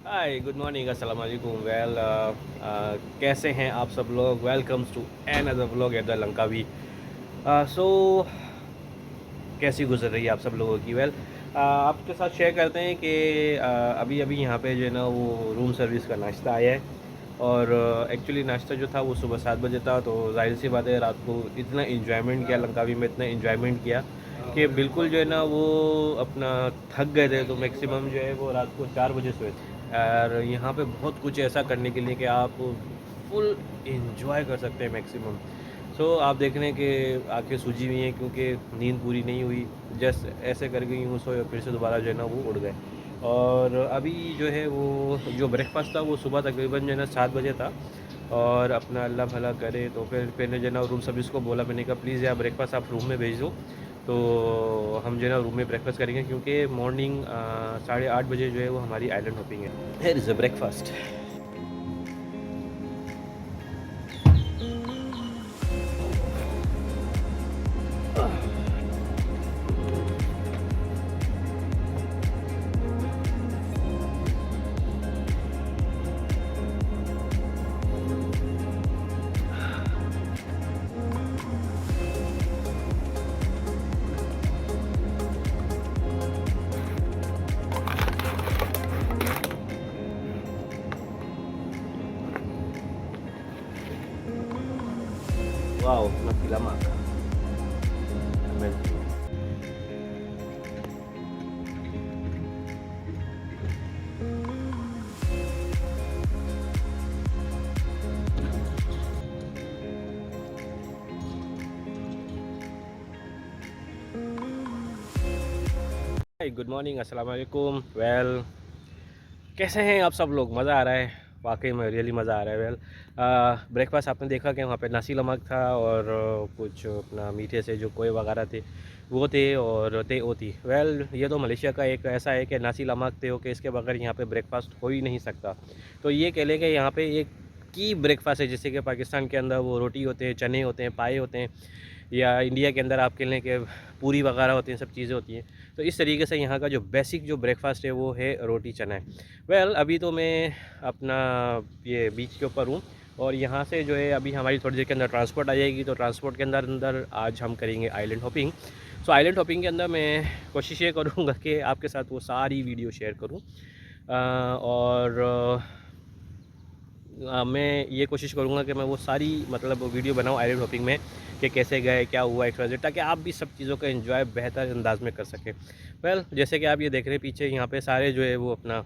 Hi good morning अस्सलाम वालेकुम कैसे हैं आप सब लोग। Welcomes to another vlog at the Langkawi. So कैसी गुजर रही है आप सब लोगों की। आपके साथ शेयर करते हैं कि अभी अभी यहाँ पे जो है ना वो रूम सर्विस का नाश्ता आया है। और एक्चुअली नाश्ता जो था वो सुबह 7 बजे था, तो जाहिर सी बात है रात को इतना इन्जॉयमेंट किया लंकावी में, इतना इन्जॉयमेंट किया कि बिल्कुल जो है ना वो अपना थक गए थे। तो मैक्सिमम जो है वो रात को 4 बजे सोए थे। और यहाँ पे बहुत कुछ ऐसा करने के लिए कि आप फुल इंजॉय कर सकते हैं मैक्सिमम। आप देख रहे हैं कि आंखें सूजी हुई हैं क्योंकि नींद पूरी नहीं हुई। जस्ट ऐसे कर गई हूँ सोए, फिर से दोबारा जो है ना वो उड़ गए। और अभी जो है वो जो ब्रेकफास्ट था वो सुबह तकरीबन जो है ना 7 बजे था। और अपना अल्लाह भला करे तो फिर जो है ना रूम सर्विस को बोला, मैंने कहा प्लीज़ यार ब्रेकफास्ट आप रूम में भेज दो। तो हम जो है ना रूम में ब्रेकफास्ट करेंगे क्योंकि मॉर्निंग 8:30 बजे जो है वो हमारी आइलैंड हॉपिंग है। Here is a breakfast. Wow, masih lama kah? Amazing. Hi good morning अस्सलाम वालेकुम। कैसे हैं आप सब लोग। मज़ा आ रहा है, वाकई में रियली मज़ा आ रहा है। ब्रेकफास्ट आपने देखा कि वहाँ पे नासी लमक था और कुछ अपना मीठे से जो कोए वगैरह थे वो थे और ते ओ थी। ये तो मलेशिया का एक ऐसा है कि नासी लमक ते हो के इसके बगैर यहाँ पे ब्रेकफास्ट हो ही नहीं सकता। तो ये कह लें कि यहाँ पे एक की ब्रेकफास्ट है, जैसे कि पाकिस्तान के अंदर वो रोटी होते हैं, चने होते हैं, पाए होते हैं, या इंडिया के अंदर आप कह लें कि पूरी वगैरह होती हैं, सब चीज़ें होती हैं। तो इस तरीके से यहाँ का जो बेसिक जो ब्रेकफास्ट है वो है रोटी चना है। अभी तो मैं अपना ये बीच के ऊपर हूँ और यहाँ से जो है अभी हमारी थोड़ी देर के अंदर ट्रांसपोर्ट आ जाएगी। तो ट्रांसपोर्ट के अंदर अंदर आज हम करेंगे आइलैंड हॉपिंग। आइलैंड हॉपिंग के अंदर मैं कोशिश ये करूँगा कि आपके साथ वो सारी वीडियो शेयर करूँ। और मैं ये कोशिश करूँगा कि मैं वो सारी मतलब वीडियो बनाऊँ आइलैंड हॉपिंग में कि कैसे गए, क्या हुआ, एक्सवाइज़ेड, ताकि आप भी सब चीज़ों का एंजॉय बेहतर अंदाज में कर सकें। जैसे कि आप ये देख रहे हैं पीछे, यहाँ पे सारे जो है वो अपना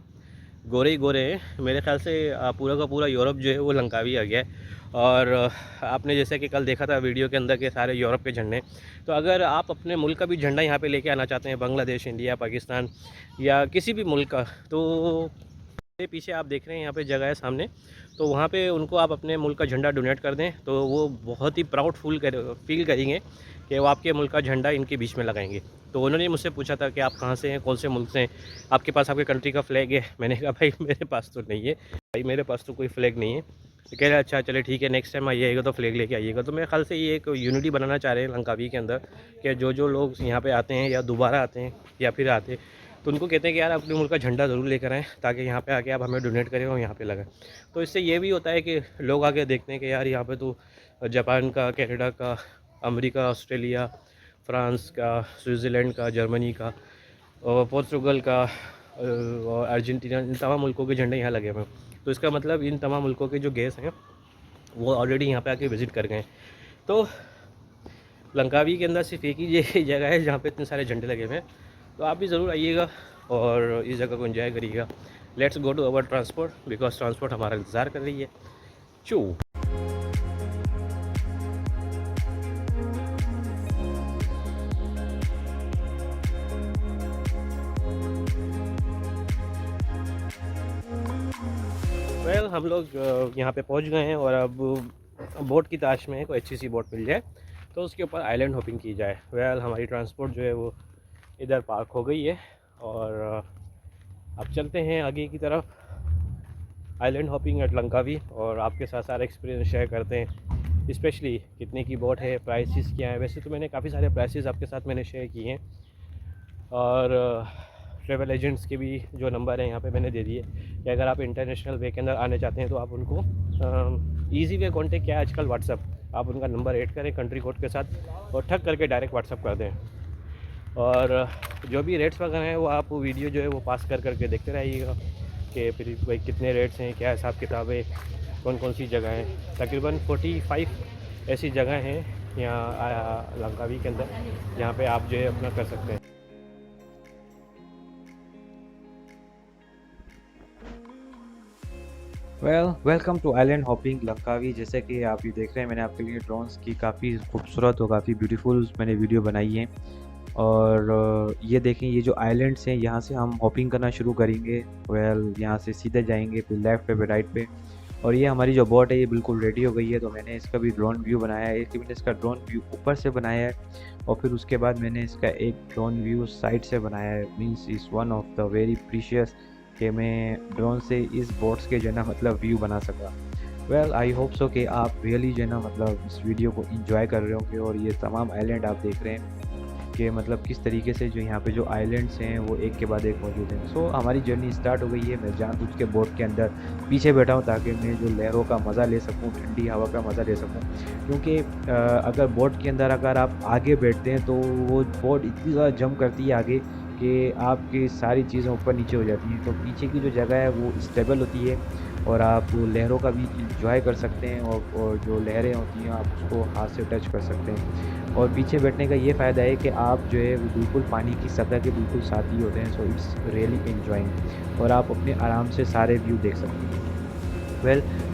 गोरे ही गोरे हैं। मेरे ख्याल से पूरा का पूरा यूरोप जो है वो लंकावी आ गया है। और आपने जैसे कि कल देखा था वीडियो के अंदर के सारे यूरोप के झंडे। तो अगर आप अपने मुल्क का भी झंडा यहाँ पे लेके आना चाहते हैं, बांग्लादेश, इंडिया, पाकिस्तान या किसी भी मुल्क का, तो पीछे आप देख रहे हैं यहाँ पे जगह है सामने, तो वहाँ पे उनको आप अपने मुल्क का झंडा डोनेट कर दें तो वो बहुत ही प्राउड फील करेंगे कि वो आपके मुल्क का झंडा इनके बीच में लगाएंगे। तो उन्होंने मुझसे पूछा था कि आप कहाँ से हैं, कौन से मुल्क से हैं, आपके पास आपके कंट्री का फ़्लैग है। मैंने कहा भाई मेरे पास तो नहीं है, भाई मेरे पास तो कोई फ़्लैग नहीं है। तो कह रहे अच्छा चले ठीक है, नेक्स्ट टाइम आइएगा तो फ़्लैग लेके आइएगा। तो मेरे ख्याल से ये एक यूनिटी बनाना चाह रहे हैं लंकावी के अंदर कि जो लोग यहाँ पे आते हैं या दोबारा आते हैं या फिर आते हैं, तो उनको कहते हैं कि यार अपने मुल्क का झंडा ज़रूर लेकर आएँ ताकि यहाँ पे आके आप हमें डोनेट करें और यहाँ पे लगाएं। तो इससे ये भी होता है कि लोग आके देखते हैं कि यार यहाँ पे तो जापान का, कनाडा का, अमेरिका, ऑस्ट्रेलिया, फ्रांस का, स्विट्ज़रलैंड का, जर्मनी का और पोर्तुगल का और अर्जेंटीना, इन तमाम मुल्कों के झंडे यहाँ लगे हुए हैं। तो इसका मतलब इन तमाम मुल्कों के जो गेस्ट हैं वो ऑलरेडी यहाँ पे आके विज़िट कर गए हैं। तो लंकावी के अंदर सिर्फ एक ही ये जगह है जहाँ पे इतने सारे झंडे लगे हुए हैं। तो आप भी ज़रूर आइएगा और इस जगह को एंजॉय करिएगा। Let's go to our transport because transport हमारा इंतज़ार कर रही है। चू हम लोग यहाँ पे पहुँच गए हैं और अब बोट की तलाश में है, कोई अच्छी सी बोट मिल जाए तो उसके ऊपर आइलैंड हॉपिंग की जाए। हमारी ट्रांसपोर्ट जो है वो इधर पार्क हो गई है और अब चलते हैं आगे की तरफ आइलैंड हॉपिंग एट लंकावी और आपके साथ सारा एक्सपीरियंस शेयर करते हैं, स्पेशली कितने की बोट है, प्राइसेस क्या है। वैसे तो मैंने काफ़ी सारे प्राइसेस आपके साथ मैंने शेयर किए हैं और ट्रैवल एजेंट्स के भी जो नंबर है यहाँ पे मैंने दे दिए कि अगर आप इंटरनेशनल वे के अंदर आने चाहते हैं तो आप उनको ईज़ी वे कॉन्टेक्ट क्या है आजकल व्हाट्सअप, आप उनका नंबर ऐड करें कंट्री कोड के साथ और ठग करके डायरेक्ट व्हाट्सअप कर दें। और जो भी रेट्स वगैरह हैं वो आप वीडियो जो है वो पास कर करके देखते रहिएगा कि फिर भाई कितने रेट्स हैं, क्या हिसाब किताब है, कौन कौन सी जगह हैं। तकरीबन 45 ऐसी जगह हैं यहाँ लंकावी के अंदर जहाँ पे आप जो है अपना कर सकते हैं। Welcome to island hopping Langkawi. जैसे कि आप ये देख रहे हैं मैंने आपके लिए ड्रोन्स की काफ़ी खूबसूरत और काफ़ी ब्यूटीफुल मैंने वीडियो बनाई है। और ये देखें ये जो आइलैंड्स हैं यहाँ से हम हॉपिंग करना शुरू करेंगे। यहाँ से सीधे जाएंगे फिर लेफ़्ट पे फिर राइट पे। और ये हमारी जो बोट है ये बिल्कुल रेडी हो गई है। तो मैंने इसका भी ड्रोन व्यू बनाया है कि मैंने इसका ड्रोन व्यू ऊपर से बनाया है और फिर उसके बाद मैंने इसका एक ड्रोन व्यू साइड से बनाया है। Means is one of the very precious कि मैं ड्रोन से इस बोट्स के जो है ना मतलब व्यू बना सका। आई होप सो कि आप रियली जो है ना मतलब इस वीडियो को इंजॉय कर रहे होंगे। और ये तमाम आइलैंड आप देख रहे हैं कि मतलब किस तरीके से जो यहाँ पे जो आइलैंड्स हैं वो एक के बाद एक मौजूद हैं। सो हमारी जर्नी स्टार्ट हो गई है। मैं जानबूझ के बोट के अंदर पीछे बैठा हूँ ताकि मैं जो लहरों का मज़ा ले सकूँ, ठंडी हवा का मज़ा ले सकूँ। क्योंकि अगर बोट के अंदर अगर आप आगे बैठते हैं तो वो बोट इतनी ज़्यादा जंप करती है आगे कि आपकी सारी चीज़ें ऊपर नीचे हो जाती हैं। तो पीछे की जो जगह है वो स्टेबल होती है और आप लहरों का भी इंजॉय कर सकते हैं और जो लहरें होती हैं आप उसको हाथ से टच कर सकते हैं। और पीछे बैठने का ये फ़ायदा है कि आप जो है वो बिल्कुल पानी की सतह के बिल्कुल साथ ही होते हैं। सो इट्स रियली एंजॉइंग और आप अपने आराम से सारे व्यू देख सकते हैं।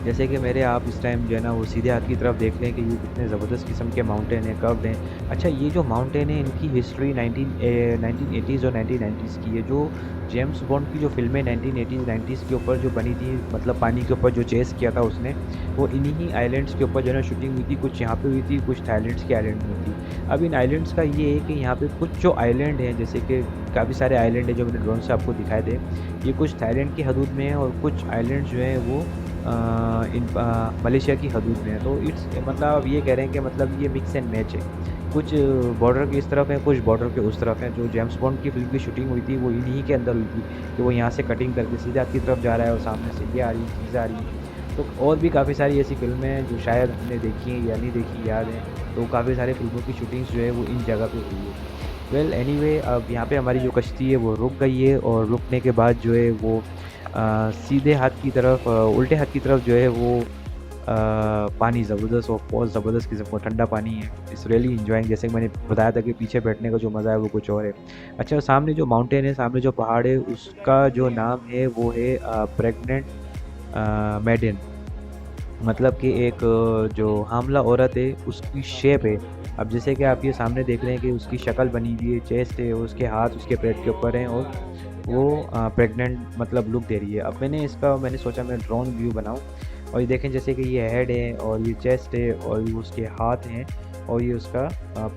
जैसे कि मेरे आप इस टाइम जो है ना वो सीधे हाथ की तरफ देख लें कि ये कितने ज़बरदस्त किस्म के माउंटेन हैं, कर्व्ड हैं। अच्छा ये जो माउंटेन है इनकी हिस्ट्री 1980s और 1990s की है। जो जेम्स बॉन्ड की जो फिल्में 1980s 90s के ऊपर जो बनी थी, मतलब पानी के ऊपर जो चेस किया था उसने, वो इन्हीं ही आइलैंड्स के ऊपर जो है ना शूटिंग हुई थी। कुछ यहाँ पे हुई थी, कुछ थाईलैंड्स के आइलैंड में हुई थी। अब इन आइलैंड्स का ये है कि यहाँ पे कुछ जो आइलैंड हैं, जैसे कि काफ़ी सारे आइलैंड हैं जो मैंने ड्रोन से आपको दिखाए थे, ये कुछ थाईलैंड की हदूद में है और कुछ आइलैंड्स जो हैं वो मलेशिया की हदूद में है। तो इट्स मतलब अब ये कह रहे हैं कि मतलब ये मिक्स एंड मैच है। कुछ बॉर्डर के इस तरफ है, कुछ बॉर्डर के उस तरफ है। जो जेम्स बॉन्ड की फिल्म की शूटिंग हुई थी वो इन्हीं के अंदर हुई थी कि वो यहाँ से कटिंग करके सीधे आपकी तरफ जा रहा है और सामने से ये आ रही है, चीज़ आ रही है। तो और भी काफ़ी सारी ऐसी फिल्में हैं जो शायद हमने देखी हैं या नहीं देखी, याद है। तो काफ़ी सारे फिल्मों की शूटिंग्स जो है वो इन जगह पे हुई है। एनीवे अब यहाँ पे हमारी जो कश्ती है वो रुक गई है और रुकने के बाद जो है वो सीधे हाथ की तरफ उल्टे हाथ की तरफ जो है वो पानी ज़बरदस्त और बहुत ज़बरदस्त किस्म का ठंडा पानी है। It's really enjoying. जैसे कि मैंने बताया था कि पीछे बैठने का जो मज़ा है वो कुछ और है। अच्छा सामने जो माउंटेन है, सामने जो पहाड़ है, उसका जो नाम है वो है प्रेग्नेंट मेडन। मतलब कि एक जो हामला औरत है उसकी शेप है। अब जैसे कि आप ये सामने देख रहे हैं कि उसकी शक्ल बनी हुई है, चेस्ट है, उसके हाथ उसके पेट के ऊपर हैं और वो प्रेग्नेंट मतलब लुक दे रही है। अब मैंने सोचा मैं ड्रोन व्यू बनाऊं और ये देखें जैसे कि ये हेड है और ये चेस्ट है और ये उसके हाथ हैं और ये उसका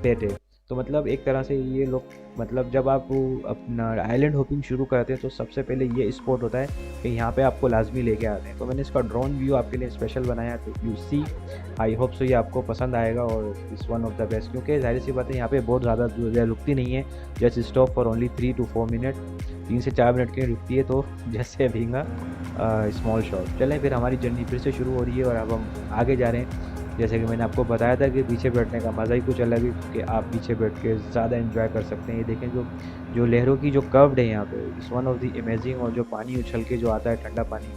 पेट है। तो मतलब एक तरह से ये लोग मतलब जब आप अपना आइलैंड हॉपिंग शुरू करते हैं तो सबसे पहले ये स्पॉट होता है कि यहाँ पे आपको लाजमी लेके आते हैं। तो मैंने इसका ड्रोन व्यू आपके लिए स्पेशल बनाया। तो you see, I hope so ये आपको पसंद आएगा और इस वन ऑफ द बेस्ट। क्योंकि जाहिर सी बात है यहाँ पे बहुत ज़्यादा रुकती नहीं है। Just stop for only 3 to 4 minute, 3 से 4 मिनट के लिए रुकती है। तो जैसे भींगा स्मॉल शॉट। चलें फिर हमारी जर्नी फिर से शुरू हो रही है और अब हम आगे जा रहे हैं। जैसे कि मैंने आपको बताया था कि पीछे बैठने का मज़ा ही कुछ अलग है कि आप पीछे बैठ के ज़्यादा एंजॉय कर सकते हैं। ये देखें जो लहरों की जो कर्व्ड है यहाँ पे, इस वन ऑफ द इमेजिंग। और जो पानी उछल के जो आता है ठंडा पानी,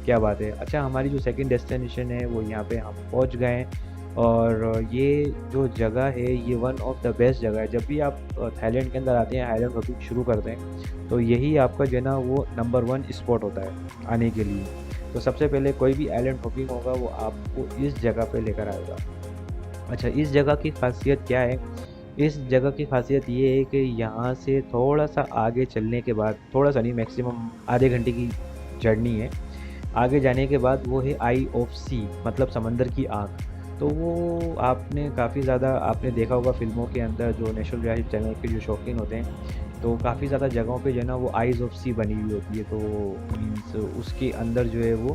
क्या बात है। अच्छा हमारी जो सेकंड डेस्टिनेशन है वो यहाँ पे हम पहुँच गए हैं और ये जो जगह है ये वन ऑफ द बेस्ट जगह है। जब भी आप थाईलैंड के अंदर आते हैं, आइलैंड हॉपिंग शुरू करते हैं, तो यही आपका जो है ना वो नंबर 1 स्पॉट होता है आने के लिए। तो सबसे पहले कोई भी आइलैंड हॉपिंग होगा वो आपको इस जगह पे लेकर आएगा। अच्छा इस जगह की खासियत क्या है? इस जगह की खासियत ये है कि यहाँ से थोड़ा सा आगे चलने के बाद, थोड़ा सा नहीं मैक्सिमम आधे घंटे की जर्नी है, आगे जाने के बाद वो है आई ऑफ सी, मतलब समंदर की आँख। तो वो आपने काफ़ी ज़्यादा आपने देखा होगा फिल्मों के अंदर, जो नेशनल जियोग्राफिक चैनल के जो शौकीन होते हैं, तो काफ़ी ज़्यादा जगहों पे जो है ना वो आइज़ ऑफ सी बनी हुई होती है। तो मीन्स उसके अंदर जो है वो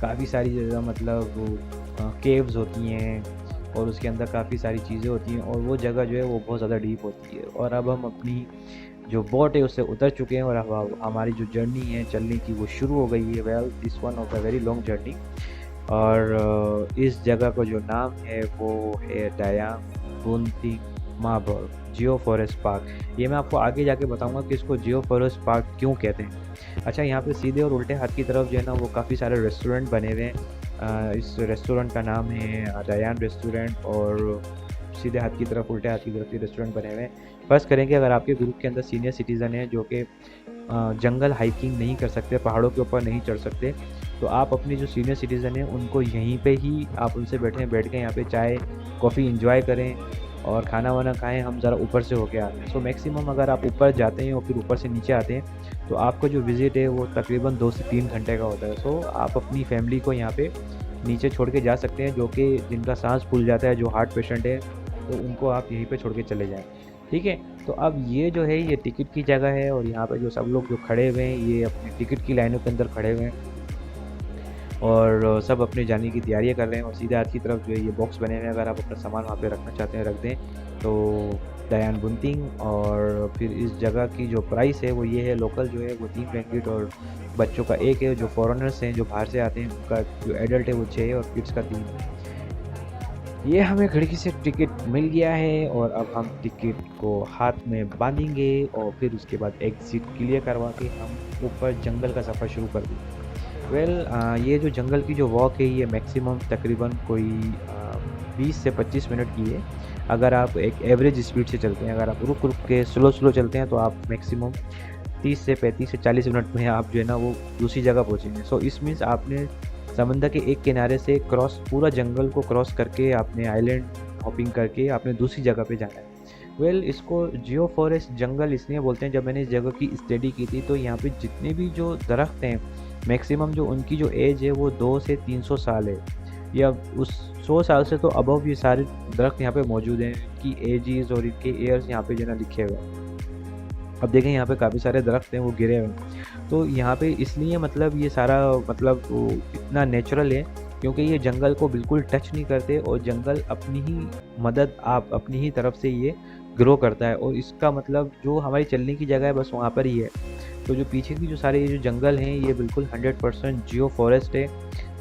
काफ़ी सारी जगह मतलब केव्स होती हैं और उसके अंदर काफ़ी सारी चीज़ें होती हैं और वो जगह जो है वो बहुत ज़्यादा डीप होती है। और अब हम अपनी जो बोट है उससे उतर चुके हैं और अब हमारी जो जर्नी है चलने की वो शुरू हो गई है। Well, this one of a very long journey. और इस जगह का जो नाम है वो है दयांग बुनतिंग मार्बल जियो फॉरेस्ट पार्क। ये मैं आपको आगे जाके बताऊंगा कि इसको जियो फॉरेस्ट पार्क क्यों कहते हैं। अच्छा, यहाँ पे सीधे और उल्टे हाथ की तरफ जो है ना वो काफ़ी सारे रेस्टोरेंट बने हुए हैं। इस रेस्टोरेंट का नाम है दयान रेस्टोरेंट, और सीधे हाथ की तरफ उल्टे हाथ की तरफ ये रेस्टोरेंट बने हुए हैं। फर्स्ट करेंगे, अगर आपके ग्रुप के अंदर सीनियर सिटीज़न है जो कि जंगल हाइकिंग नहीं कर सकते, पहाड़ों के ऊपर नहीं चढ़ सकते, तो आप अपनी जो सीनियर सिटीज़न है उनको यहीं पे ही आप उनसे बैठ के यहाँ पे चाय कॉफ़ी इंजॉय करें और खाना वाना खाएं। हम ज़रा ऊपर से होके आते हैं। सो मैक्सिमम अगर आप ऊपर जाते हैं और फिर ऊपर से नीचे आते हैं तो आपका जो विज़िट है वो तकरीबन 2 से 3 घंटे का होता है। सो आप अपनी फैमिली को यहाँ पे नीचे छोड़ के जा सकते हैं, जो कि जिनका सांस फूल जाता है, जो हार्ट पेशेंट है, तो उनको आप यहीं पे छोड़ के चले जाएँ। ठीक है? तो अब ये जो है ये टिकट की जगह है, और यहाँ पे जो सब लोग जो खड़े हुए हैं ये अपनी टिकट की लाइनों के अंदर खड़े हुए हैं और सब अपने जाने की तैयारियाँ कर रहे हैं। और सीधे हाथ की तरफ जो है ये बॉक्स बने हुए हैं, अगर आप अपना सामान वहाँ पे रखना चाहते हैं रख दें। तो दयान बुनतिंग, और फिर इस जगह की जो प्राइस है वो ये है, लोकल जो है वो 3 रिंगिट और बच्चों का 1 है। जो फॉरेनर्स हैं जो बाहर से आते हैं उनका जो एडल्ट है वो 6 है और किड्स का 3 है। ये हमें खिड़की से टिकट मिल गया है और अब हम टिकट को हाथ में बांधेंगे और फिर उसके बाद एग्ज़िट क्लियर करवा के हम ऊपर जंगल का सफ़र शुरू कर देंगे। वेल, ये जो जंगल की जो वॉक है ये मैक्सिमम तकरीबन कोई 20 से 25 मिनट की है। अगर आप एक एवरेज स्पीड से चलते हैं, अगर आप रुक रुक के स्लो चलते हैं तो आप मैक्सिमम 30 से 35 से 40 मिनट में आप जो है ना वो दूसरी जगह पहुँचेंगे। सो इस मीन्स आपने समंदर के एक किनारे से पूरा जंगल को क्रॉस करके आपने आइलैंड हॉपिंग करके आपने दूसरी जगह पे जाना है। वेल, इसको जियो फॉरेस्ट जंगल इसलिए बोलते हैं, जब मैंने इस जगह की स्टडी की थी तो यहाँ पे जितने भी जो दरख्त हैं मैक्सिमम जो उनकी जो एज है वो 2 से 300 साल है, या उस 100 साल से तो अबव ये सारे दरख्त यहाँ पे मौजूद हैं। इनकी एजेस और इनके ईयर्स यहाँ पे जो है ना लिखे हुए हैं। अब देखें यहाँ पे काफ़ी सारे दरख्त हैं वो गिरे हुए हैं, तो यहाँ पे इसलिए मतलब ये सारा मतलब वो इतना नेचुरल है क्योंकि ये जंगल को बिल्कुल टच नहीं करते और जंगल अपनी ही मदद आप अपनी ही तरफ से ये ग्रो करता है, और इसका मतलब जो हमारी चलने की जगह है बस वहाँ पर ही है। तो जो पीछे की जो सारे ये जो जंगल हैं ये बिल्कुल 100% जियो फॉरेस्ट है।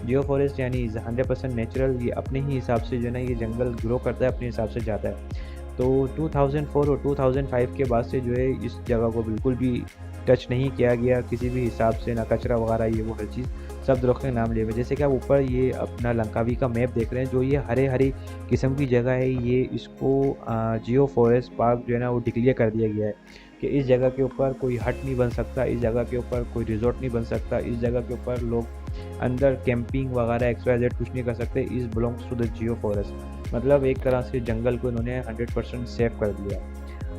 जियो फॉरेस्ट यानी 100% नेचुरल, ये अपने ही हिसाब से जो है ना ये जंगल ग्रो करता है, अपने हिसाब से जाता है। तो 2004 और 2005 के बाद से जो है इस जगह को बिल्कुल भी टच नहीं किया गया किसी भी हिसाब से, ना कचरा वगैरह ये वो हर चीज़, सब दरख्त के नाम लिए हुए। जैसे कि आप ऊपर ये अपना लंकावी का मैप देख रहे हैं, जो ये हरे हरे किस्म की जगह है, ये इसको जियो फॉरेस्ट पार्क जो है ना वो डिक्लेयर कर दिया गया है कि इस जगह के ऊपर कोई हट नहीं बन सकता, इस जगह के ऊपर कोई रिजॉर्ट नहीं बन सकता, इस जगह के ऊपर लोग अंदर कैंपिंग वगैरह XYZ कुछ नहीं कर सकते। इस belongs to the geo forest, मतलब एक तरह से जंगल को इन्होंने 100% सेव कर दिया।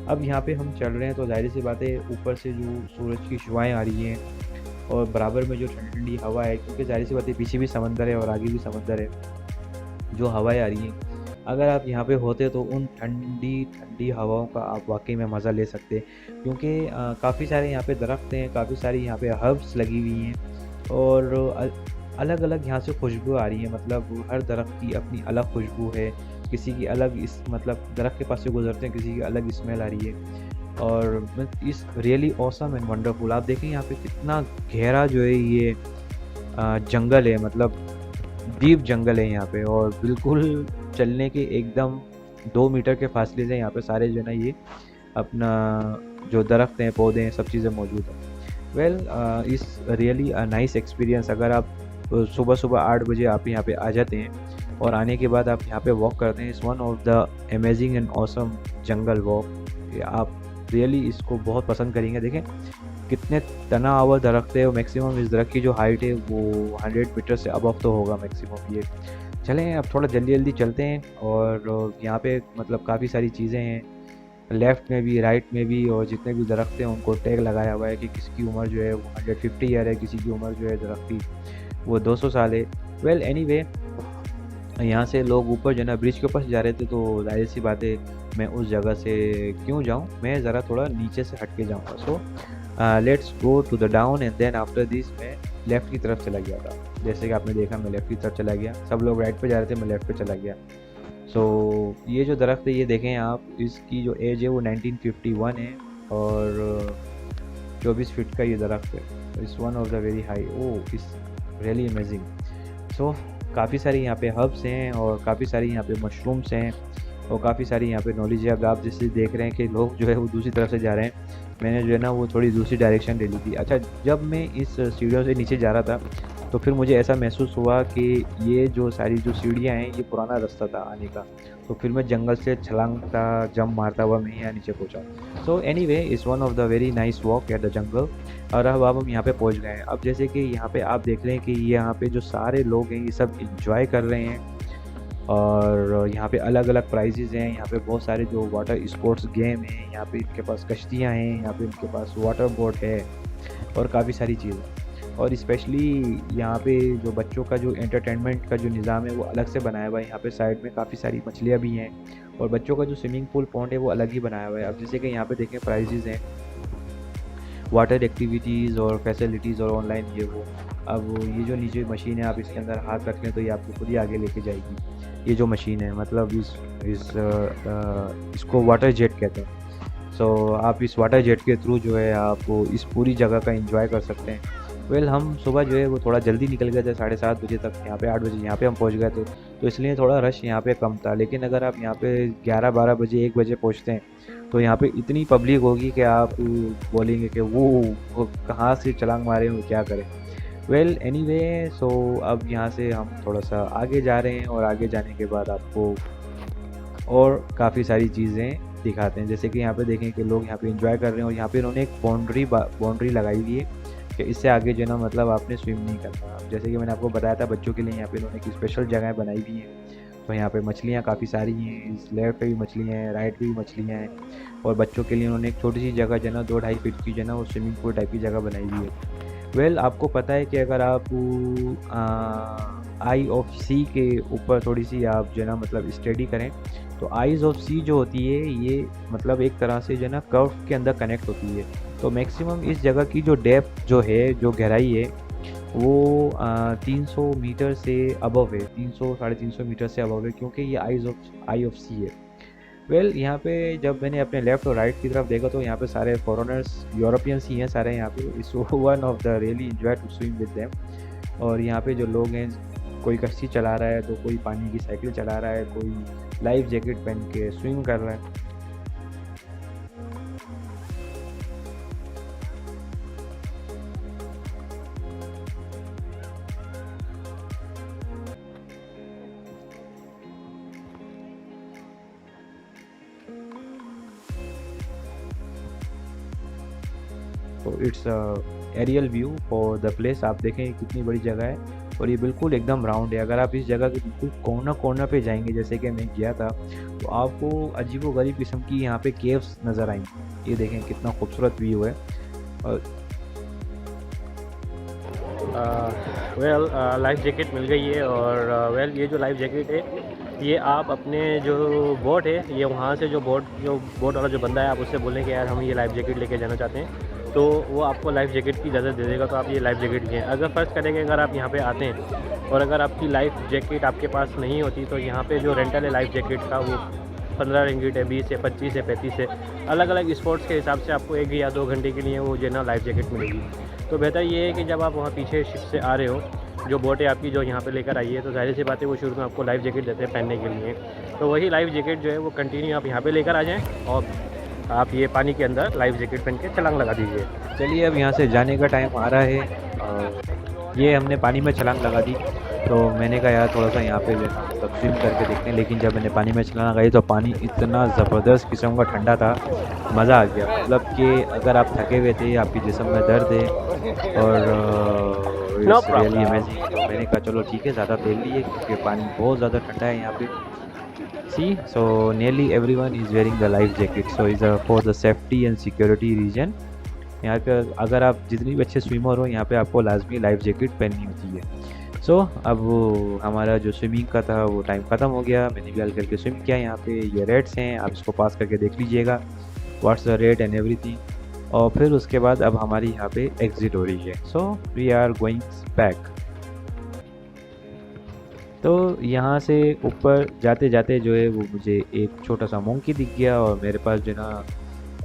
अब यहाँ पे हम चल रहे हैं तो जाहिर सी बात है ऊपर से जो सूरज की शुआएँ आ रही हैं और बराबर में जो ठंडी ठंडी हवा है, क्योंकि जाहिर सी बात है पीछे भी समंदर है और आगे भी समंदर है, जो हवाएं आ रही हैं, अगर आप यहाँ पे होते तो उन ठंडी ठंडी हवाओं का आप वाकई में मज़ा ले सकते, क्योंकि काफ़ी सारे यहाँ पे दरख्त हैं, काफ़ी सारी यहाँ पे हर्ब्स लगी हुई हैं और अलग अलग यहाँ से खुशबू आ रही है। मतलब हर दरख्त की अपनी अलग खुशबू है, किसी की अलग इस मतलब दरख्त के पास से गुजरते हैं किसी की अलग स्मेल आ रही है। और इस रियली ऑसम एंड वंडरफुल, आप देखें यहाँ पे कितना गहरा जो है ये जंगल है, मतलब डीप जंगल है यहाँ पे, और बिल्कुल चलने के एकदम 2 मीटर के फासले से यहाँ पे सारे जो है ना ये अपना जो दरख्त हैं पौधे हैं सब चीज़ें मौजूद हैं। वेल, इस रियली नाइस एक्सपीरियंस। अगर आप सुबह सुबह 8 बजे आप यहाँ पे आ जाते हैं और आने के बाद आप यहाँ पे वॉक करते हैं, इस one of the amazing and awesome jungle walk. आप रियली इसको बहुत पसंद करेंगे। देखें कितने तनावर दरख्त है, और मैक्सिमम इस दरख्त की जो हाइट है वो 100 मीटर से अबव तो होगा मैक्सिमम ये। चलें अब थोड़ा जल्दी जल्दी चलते हैं, और यहाँ पे मतलब काफ़ी सारी चीज़ें हैं, लेफ़्ट में भी राइट में भी, और जितने भी दरख्त हैं उनको टैग लगाया हुआ है कि किसकी उम्र जो है वो 150 ईयर है, किसी की उम्र जो है दरख्त की वो 200 साल है। वेल एनीवे, यहाँ से लोग ऊपर जो है ना ब्रिज के ऊपर से जा रहे थे, तो जाहिर सी बात है मैं उस जगह से क्यों जाऊँ, मैं ज़रा थोड़ा नीचे से हट के जाऊँगा। So let's go to the down and then after this मैं लेफ़्ट की तरफ चला गया था। जैसे कि आपने देखा मैं लेफ़्ट की तरफ चला गया, सब लोग राइट पे जा रहे थे, मैं लेफ़्ट पे चला गया। सो ये जो दरख्त है ये देखें आप, इसकी जो एज है वो 1951 है, और 24 फीट का ये दरख्त है। It's one of the very high, oh it's really amazing. So काफ़ी सारी यहाँ पे हर्ब्स हैं और काफ़ी सारी यहाँ पे मशरूम्स हैं और काफ़ी सारी यहाँ पे नॉलेज है। अब आप जैसे देख रहे हैं कि लोग जो है वो दूसरी तरफ से जा रहे हैं, मैंने जो है ना वो थोड़ी दूसरी डायरेक्शन ले ली थी। अच्छा, जब मैं इस सीढ़ियों से नीचे जा रहा था तो फिर मुझे ऐसा महसूस हुआ कि ये जो सारी जो सीढ़ियाँ हैं ये पुराना रास्ता था आने का। तो फिर मैं जंगल से छलांगता जंप मारता हुआ मैं यहाँ नीचे पहुँचा। So anyway is one of the very nice walk at the jungle. और अब हम यहाँ पे पहुँच गए हैं। अब जैसे कि यहाँ पे आप देख रहे हैं कि यहाँ पे जो सारे लोग हैं ये सब इंजॉय कर रहे हैं और यहाँ पे अलग अलग प्राइजेज़ हैं। यहाँ पे बहुत सारे जो वाटर स्पोर्ट्स गेम हैं, यहाँ पे इनके पास कश्तियाँ हैं, यहाँ पे इनके पास वाटर बोट है और काफ़ी सारी चीज़ें। और स्पेशली यहाँ पे जो बच्चों का जो एंटरटेनमेंट का जो निज़ाम है वो अलग से बनाया हुआ है। यहाँ पे साइड में काफ़ी सारी मछलियाँ भी हैं और बच्चों का जो स्विमिंग पूल पॉन्ड है वो अलग ही बनाया हुआ है। अब जैसे कि यहाँ पे देखें प्राइजेज़ हैं, वाटर एक्टिविटीज़ और फैसिलिटीज़ और ऑनलाइन ये वो। अब ये जो नीचे मशीन है आप इसके अंदर हाथ रख लें तो ये आपको खुद ही आगे लेके जाएगी। ये जो मशीन है मतलब इसको वाटर जेट कहते हैं। सो आप इस वाटर जेट के थ्रू जो है आप इस पूरी जगह का एंजॉय कर सकते हैं। वेल हम सुबह जो है वो थोड़ा जल्दी निकल गए थे, 7:30 बजे तक यहाँ पे, 8 बजे यहाँ पे हम पहुँच गए थे, तो इसलिए थोड़ा रश यहाँ पे कम था। लेकिन अगर आप यहाँ पे 11-12 बजे 1 बजे पहुँचते हैं तो यहाँ पे इतनी पब्लिक होगी कि आप बोलेंगे कि वो कहाँ से छलांग मारे हो, क्या करें। वेल एनीवे सो अब यहाँ से हम थोड़ा सा आगे जा रहे हैं और आगे जाने के बाद आपको और काफ़ी सारी चीज़ें दिखाते हैं। जैसे कि यहाँ पे देखें कि लोग यहाँ पे एंजॉय कर रहे हैं और यहाँ पे इन्होंने एक बाउंड्री लगाई हुई है कि इससे आगे जो है ना मतलब आपने स्विम नहीं करना। जैसे कि मैंने आपको बताया था बच्चों के लिए यहाँ पे इन्होंने एक स्पेशल जगह बनाई हुई है। तो यहाँ पे मछलियाँ काफ़ी सारी हैं, इस लेफ्ट पे भी मछलियाँ हैं, राइट पे भी मछलियाँ हैं। और बच्चों के लिए उन्होंने एक छोटी सी जगह जो है ना 2-2.5 फीट की जो है ना वो स्विमिंग पूल टाइप की जगह बनाई हुई है। वेल आपको पता है कि अगर आप आई ऑफ सी के ऊपर थोड़ी सी आप जो है ना मतलब स्टडी करें तो आइज़ ऑफ सी जो होती है ये मतलब एक तरह से जो है ना कर्व के अंदर कनेक्ट होती है। तो मैक्सिमम इस जगह की जो डेप्थ जो है, जो गहराई है वो 300 मीटर से अबव है, 300-350 मीटर से अबव है, क्योंकि ये आई ऑफ सी है। वेल यहाँ पे जब मैंने अपने लेफ़्ट और राइट की तरफ देखा तो यहाँ पे सारे फॉरेनर्स, यूरोपियंस ही हैं सारे यहाँ पे। It's one of the really enjoy to swim with them. और यहाँ पे जो लोग हैं, कोई कश्ती चला रहा है तो कोई पानी की साइकिल चला रहा है, कोई लाइफ जैकेट पहन के स्विम कर रहा है। तो it's aerial view for the place. आप देखें कितनी बड़ी जगह है और ये बिल्कुल एकदम राउंड है। अगर आप इस जगह के बिल्कुल कॉर्नर कॉर्नर पे जाएंगे, जैसे कि मैं गया था, तो आपको अजीबोगरीब किस्म की यहाँ पे केव्स नज़र आएंगी। ये देखें कितना खूबसूरत व्यू है। और वेल लाइफ जैकेट मिल गई है और वेल ये जो लाइफ जैकेट है ये आप अपने जो बोट है, ये वहाँ से जो बोट वाला जो बंदा है आप उससे बोलें कि यार हम ये लाइफ जैकेट लेके जाना चाहते हैं, तो वो आपको लाइफ जैकेट की इजाज़त दे देगा। तो आप ये लाइफ जैकेट लें। अगर फ़र्ज़ करेंगे अगर आप यहाँ पे आते हैं और अगर आपकी लाइफ जैकेट आपके पास नहीं होती तो यहाँ पे जो रेंटल है लाइफ जैकेट का वो 15 रिंगिट है, 20 है, 25 है, 35 है। अलग अलग स्पोर्ट्स के हिसाब से आपको 1 या 2 घंटे के लिए वो जो है ना लाइफ जैकेट मिलेगी। तो बेहतर ये है कि जब आप वहाँ पीछे शिप से आ रहे हो, जो बोट है आपकी जो यहाँ पे लेकर आई है, तो ज़ाहिर सी बात है वो शुरू में आपको लाइफ जैकेट देते हैं पहनने के लिए। तो वही लाइफ जैकेट जो है वो कंटिन्यू आप यहाँ पे लेकर आ जाएँ और आप ये पानी के अंदर लाइफ जैकेट पहन के छलांग लगा दीजिए। चलिए अब यहाँ से जाने का टाइम आ रहा है। और ये हमने पानी में छलांग लगा दी, तो मैंने कहा यार थोड़ा सा यहाँ पे मतलब स्विम करके देखते हैं। लेकिन जब मैंने पानी में छलांग लगाई तो पानी इतना ज़बरदस्त किस्म का ठंडा था, मज़ा आ गया। मतलब कि अगर आप थके हुए थे, आपके जिस्म में दर्द है और No it's really problem. Amazing. मैंने कहा चलो ठीक है, ज़्यादा तेल लिए क्योंकि पानी बहुत ज़्यादा ठंडा है यहाँ पे। See so nearly everyone is wearing the life jacket, so is for the safety and security reason. यहाँ पे अगर आप जितनी भी अच्छे स्विमर हो, यहाँ पे आपको लाजमी लाइफ जैकेट पहननी होती है। सो अब वो हमारा जो स्विमिंग का था वो टाइम ख़त्म हो गया। मैंने भी हल्के हल्के स्विम किया। यहाँ पे ये रेट्स हैं, आप इसको पास करके देख लीजिएगा, what's the rate and everything. और फिर उसके बाद अब हमारी यहाँ पे एग्ज़िट हो रही है। So we are going back. तो यहाँ से ऊपर जाते जाते जो है वो मुझे एक छोटा सा मोंकी दिख गया और मेरे पास जो ना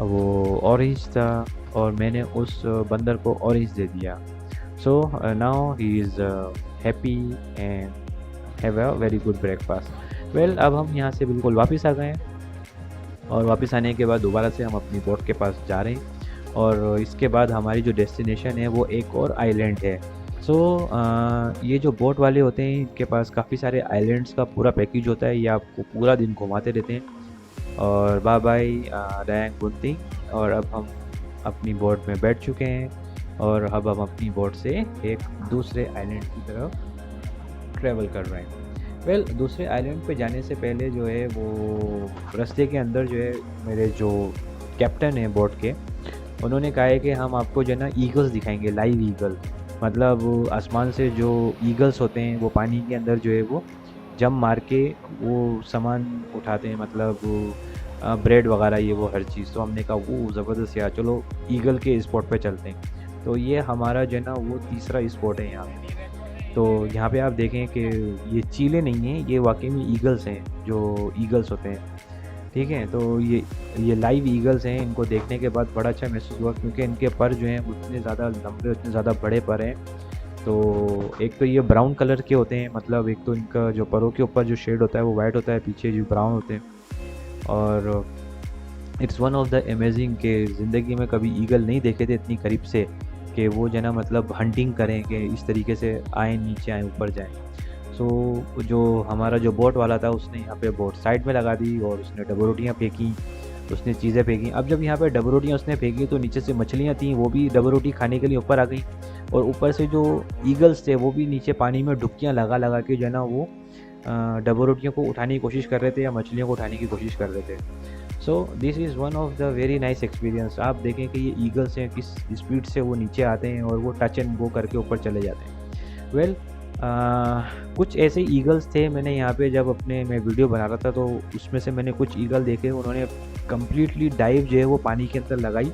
वो ऑरेंज था और मैंने उस बंदर को ऑरेंज दे दिया। So now he is happy and have a very good breakfast. Well, अब हम यहाँ से बिल्कुल वापस आ गए हैं और वापस आने के बाद दोबारा से हम अपनी बोट के पास जा रहे हैं और इसके बाद हमारी जो डेस्टिनेशन है वो एक और आइलैंड है। सो ये जो बोट वाले होते हैं इनके पास काफ़ी सारे आइलैंड्स का पूरा पैकेज होता है, ये आपको पूरा दिन घुमाते रहते हैं। और बाय बाय डैंग बुनतिंग। और अब हम अपनी बोट में बैठ चुके हैं और अब हम अपनी बोट से एक दूसरे आइलैंड की तरफ ट्रैवल कर रहे हैं। वेल, दूसरे आइलैंड पे जाने से पहले जो है वो रास्ते के अंदर जो है मेरे जो कैप्टन हैं बोट के, उन्होंने कहा है कि हम आपको जो है ना ईगल्स दिखाएंगे, लाइव ईगल। मतलब आसमान से जो ईगल्स होते हैं वो पानी के अंदर जो है वो जंप मार के वो सामान उठाते हैं, मतलब ब्रेड वगैरह ये वो हर चीज़। तो हमने कहा वो ज़बरदस्त यार, चलो ईगल के स्पॉट पे चलते हैं। तो ये हमारा जो है ना वो तीसरा स्पॉट है यहाँ पे। तो यहाँ पे आप देखें कि ये चीले नहीं हैं, ये वाकई में ईगल्स हैं, जो ईगल्स होते हैं, ठीक है। तो ये लाइव ईगल्स हैं। इनको देखने के बाद बड़ा अच्छा महसूस हुआ क्योंकि इनके पर जो हैं उतने ज़्यादा लंबे, उतने ज़्यादा बड़े पर हैं। तो एक तो ये ब्राउन कलर के होते हैं, मतलब एक तो इनका जो परों के ऊपर जो शेड होता है वो वाइट होता है, पीछे जो ब्राउन होते हैं। और it's one of the amazing के ज़िंदगी में कभी ईगल नहीं देखे थे इतनी करीब से कि वो जो है ना मतलब हंटिंग करें कि इस तरीके से आए, नीचे आए, ऊपर जाएं। सो जो हमारा जो बोट वाला था उसने यहाँ पे बोट साइड में लगा दी और उसने डबल रोटियाँ फेंकी, उसने चीज़ें फेंकी। अब जब यहाँ पे डबल रोटियाँ उसने फेंकी तो नीचे से मछलियाँ थीं, वो भी डबल रोटी खाने के लिए ऊपर आ गई। और ऊपर से जो ईगल्स थे वो भी नीचे पानी में डुबकियाँ लगा लगा के जो है ना वो डबल रोटियों को उठाने की कोशिश कर रहे थे या मछलियों को उठाने की कोशिश कर रहे थे। So this is one of the very nice experience. आप देखें कि ये ईगल्स हैं किस स्पीड से वो नीचे आते हैं और वो टच एंड गो करके ऊपर चले जाते हैं। वेल, कुछ ऐसे ईगल्स थे, मैंने यहाँ पे जब मैं वीडियो बना रहा था तो उसमें से मैंने कुछ ईगल देखे, उन्होंने कम्प्लीटली डाइव जो है वो पानी के अंदर लगाई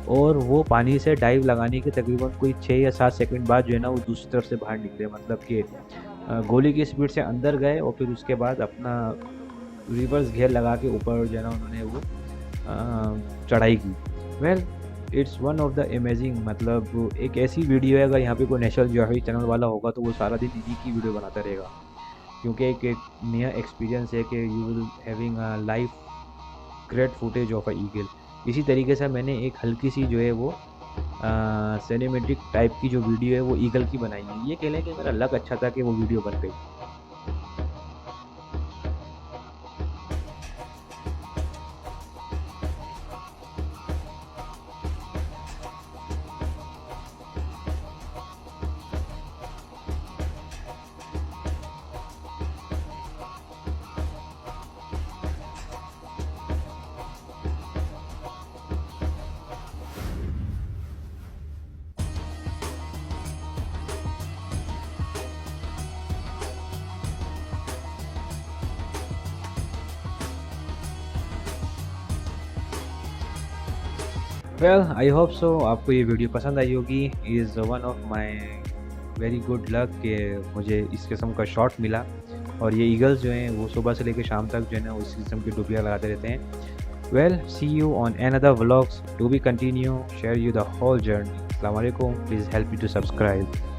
और वो पानी से डाइव लगाने के तकरीबन कोई 6 या 7 सेकंड बाद जो है ना वो दूसरी तरफ से बाहर निकले, मतलब कि गोली की स्पीड से अंदर गए और फिर उसके बाद अपना रिवर्स घेर लगा के ऊपर जो है ना उन्होंने वो चढ़ाई की। Well, it's one of the amazing, मतलब एक ऐसी वीडियो है, अगर यहाँ पे कोई नेशनल जियोग्राफिक चैनल वाला होगा तो वो सारा दिन इन्हीं की वीडियो बनाता रहेगा क्योंकि एक नया एक्सपीरियंस है कि you will having a live great footage of a eagle. इसी तरीके से मैंने एक हल्की सी जो है वो सिनेमेटिक टाइप की जो वीडियो है वो ईगल की बनाई है। ये कह लें कि मेरा लक अच्छा था कि वो वीडियो बन गई। वेल, आई होप सो आपको ये वीडियो पसंद आई होगी। Is one of my very good luck कि मुझे इस किस्म का शॉट मिला और ये ईगल्स जो हैं वो सुबह से लेकर शाम तक जो है ना उस किस्म की डुबियाँ लगाते रहते हैं। Well, see you on another vlogs to be continue, share you the whole journey. अस्सलाम वालेकुम, please help me to subscribe.